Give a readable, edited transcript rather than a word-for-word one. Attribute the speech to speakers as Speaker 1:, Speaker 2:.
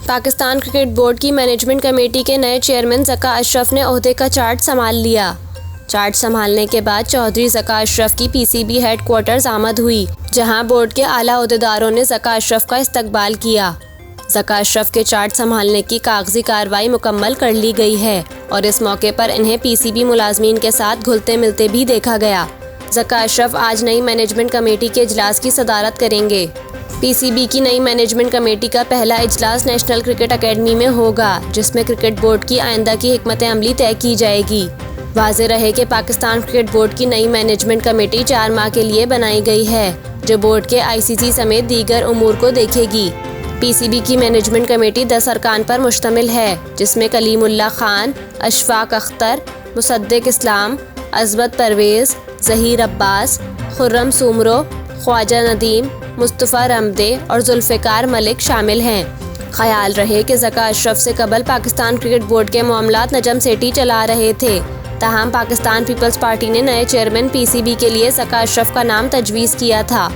Speaker 1: Pakistan cricket board की management committee के नए चेयरमैन ज़का अशरफ ने ओहदे का चार्ज संभाल लिया। चार्ज संभालने के बाद चौधरी ज़का अशरफ की पीसीबी हेडक्वार्टर्स आमद हुई, जहां बोर्ड के आला ओहदेदारों ने ज़का अशरफ का इस्तकबाल किया। ज़का अशरफ के चार्ज संभालने की कागजी कार्रवाई मुकम्मल कर ली गई है और इस मौके पर इन्हें पीसीबी मुलाजमीन के साथ घुलते मिलते भी देखा गया। ज़का अशरफ आज नई मैनेजमेंट कमेटी के इजलास की सदारत करेंगे। पीसीबी की नई मैनेजमेंट कमेटी का पहला इजलास नेशनल क्रिकेट अकेडमी में होगा, जिसमें क्रिकेट बोर्ड की आइंदा की हिकमत अमली तय की जाएगी। वाज़ेह रहे कि पाकिस्तान क्रिकेट बोर्ड की नई मैनेजमेंट कमेटी 4 माह के लिए बनाई गई है, जो बोर्ड के आईसीसी समेत दीगर उमूर को देखेगी। पीसीबी की मैनेजमेंट कमेटी 10 अरकान पर मुश्तमिल है, जिसमें कलीमुल्लाह खान, अशफाक अख्तर, मुसद्दिक इस्लाम, अज़मत परवेज़, ज़हीर अब्बास, खुर्रम सुमरो, ख्वाजा नदीम, मुस्तफ़ा रमदे और जुल्फ़िकार मलिक शामिल हैं। ख्याल रहे कि ज़का अशरफ से कबल पाकिस्तान क्रिकेट बोर्ड के मामलात नजम सेठी चला रहे थे। ताहम पाकिस्तान पीपल्स पार्टी ने नए चेयरमैन पीसीबी के लिए ज़का अशरफ का नाम तजवीज़ किया था।